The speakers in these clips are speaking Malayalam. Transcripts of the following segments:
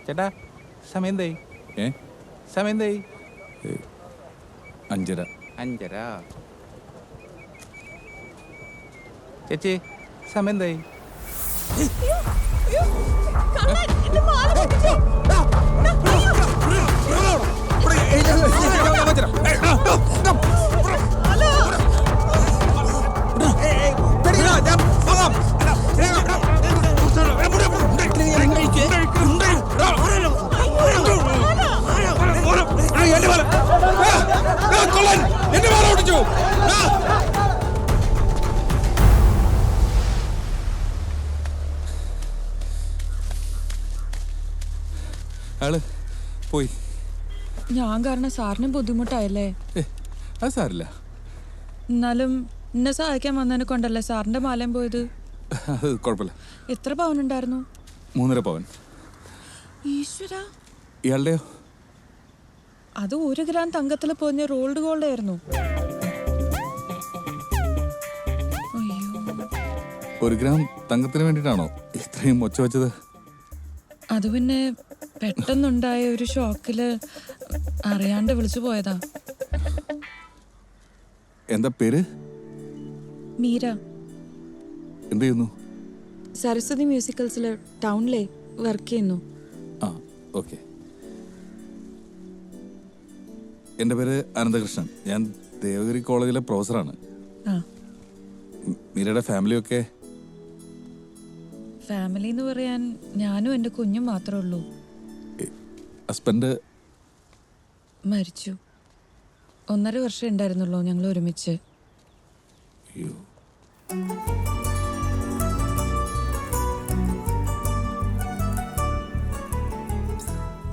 ചേട്ടാ സമയം എന്തായി? സമയം എന്തായി? 5:30. 5:30. ചേച്ചി സമയം എന്തായി? ആള് പോയി. ഞാൻ കാരണം സാറിന് ബുദ്ധിമുട്ടായല്ലേ? അത് സാരില്ല. എന്നാലും എന്നെ സഹായിക്കാൻ വന്നതിനെ കൊണ്ടല്ലേ സാറിന്റെ മാലയും പോയത്? അത് കുഴപ്പമില്ല. എത്ര പവനുണ്ടായിരുന്നു? 3.5 പവൻ. ഈശ്വര, ഇയാളുടെയോ? അത് 1 ഗ്രാം തങ്കത്തിൽ പൊതിഞ്ഞ റോൾഡ് ഗോൾഡ് ആയിരുന്നു. അയ്യോ, 1 ഗ്രാം തങ്കത്തിന് വേണ്ടിയിട്ടാണോ ഇത്രയും ഒച്ച വെച്ചത്? അത് പിന്നെ പെട്ടെന്നുണ്ടായ ഒരു ഷോക്കില് അറിയാണ്ട് വിളിച്ചു പോയതാ. എന്താ പേര്? മീര. എന്ത് ചെയ്യുന്നു? സരസ്വതി മ്യൂസിക്കൽസില് ടൗണിലെ വർക്ക് ചെയ്യുന്നു. ആ, ഓക്കെ. എൻ്റെ പേര് അനന്തകൃഷ്ണൻ. ഞാൻ ദേവഗിരി കോളേജിലെ പ്രൊഫസറാണ്. മീരയുടെ ഫാമിലിയൊക്കെ? ഫാമിലി എന്ന് പറയാൻ ഞാനും എൻ്റെ കുഞ്ഞും മാത്രമേ ഉള്ളൂ. ഹസ്ബൻഡ് മരിച്ചു. 1.5 വർഷം ഉണ്ടായിരുന്നുള്ളൂ ഞങ്ങൾ ഒരുമിച്ച്. അയ്യോ.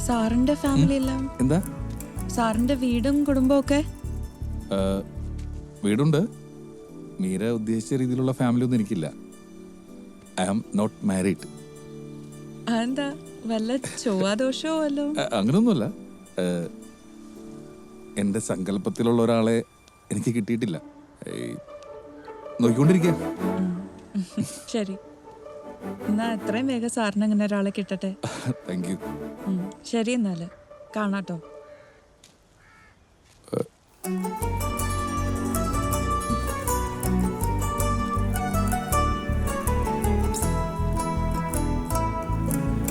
സാറിന്റെ ഫാമിലി എല്ലാം? എന്താ? സാറിന്റെ വീടും കുടുംബമൊക്കെ? വീടുണ്ട്. മീര ഉദ്ദേശിച്ച രീതിയിലുള്ള ഫാമിലി ഒന്നും എനിക്കില്ല. I am not married. അതെന്താ, വല്ല ചൊവ്വാദോഷമോ വല്ലോ? അങ്ങനൊന്നുമല്ല. എൻ്റെ സങ്കല്പത്തിലുള്ള ഒരാളെ എനിക്ക് കിട്ടിയിട്ടില്ല. നോക്കിക്കൊണ്ടിരിക്കുക. ശരി, എന്നാ എത്രയും വേഗം സാറിന് അങ്ങനെ ഒരാളെ കിട്ടട്ടെ. Thank you. ശരി, എന്നാല് കാണാട്ടോ.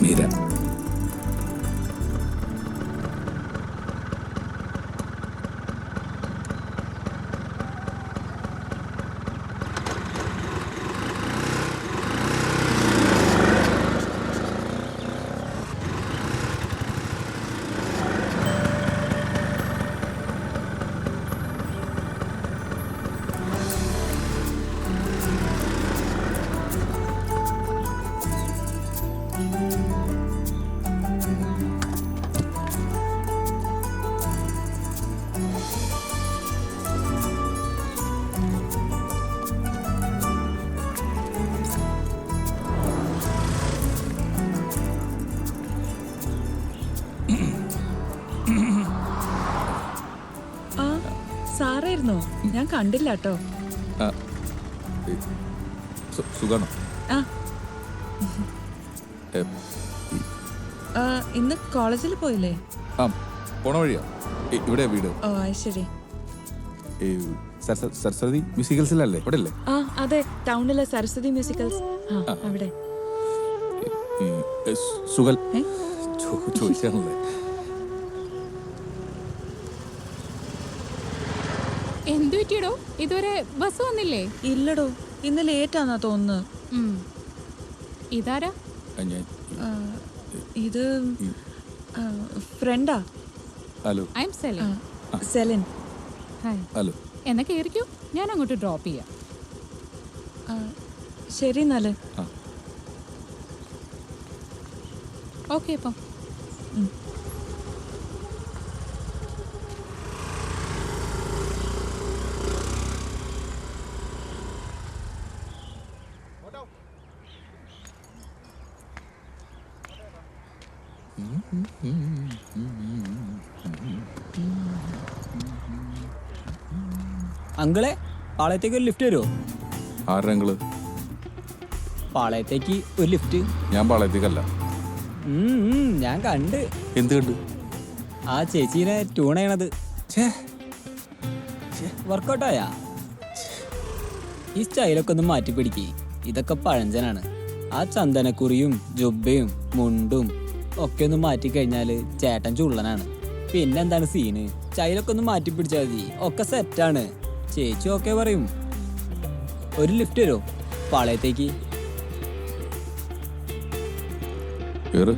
മീര. ആ, സാറായിരുന്നോ? ഞാൻ കണ്ടില്ല കേട്ടോ. സുഖാണോ? ഇന്ന് കോളേജിൽ പോയില്ലേ? ആ, പോണ വഴിയാ. ഇവിടെ വീട്. ഓ, ശരി. സരസ്വതി മ്യൂസിക്കൽസിലല്ലേ? ഇവിടെ അല്ലേ? ആ, അതെ, ടൗണിലെ സരസ്വതി മ്യൂസിക്കൽസ്. അവിടെ. സുഖൽ ചോദിച്ചാണല്ലേ? എന്തു പറ്റിയടോ? ഇതുവരെ ബസ് വന്നില്ലേ? ഇല്ലടോ, ഇന്ന് ലേറ്റാന്നാ തോന്നുന്നത്. ഇതാരാ? ഇത് ഫ്രണ്ടാ. Hello. I am Celine. Celine. Hi. Hello. എന്നാ കേറിക്കോ, ഞാൻ അങ്ങോട്ട് ഡ്രോപ്പ് ചെയ്യാം. ശരി എന്നാല്. ഓക്കെ അപ്പം. അങ്കിളെ, പാളയത്തേക്ക് ഒരു ലിഫ്റ്റ് വരുമോ? ആരുടെ അങ്കിള്? പാളയത്തേക്ക് ഒരു ലിഫ്റ്റ്. ഞാൻ പാളയത്തേക്കല്ല. ഞാൻ കണ്ട് എന്ത് കണ്ട്? ആ ചേച്ചീനെ ട്യൂൺ ചെയ്യണത് വർക്കൗട്ടായാ? ഈ സ്റ്റൈലൊക്കെ ഒന്ന് മാറ്റി പിടിക്ക്. ഇതൊക്കെ പഴഞ്ചനാണ്. ആ ചന്ദനക്കുറിയും ജുബയും മുണ്ടും ഒക്കെ ഒന്ന് മാറ്റി കഴിഞ്ഞാല് ചേട്ടൻ ചുള്ളനാണ്. പിന്നെന്താണ് സീന്? സ്റ്റൈലൊക്കെ ഒന്ന് മാറ്റി പിടിച്ചാൽ മതി, ഒക്കെ സെറ്റാണ്. ചേച്ചി ഓക്കെ പറയും. ഒരു ലിഫ്റ്റ് വരുമോ പാളയത്തേക്ക്? കേറ്.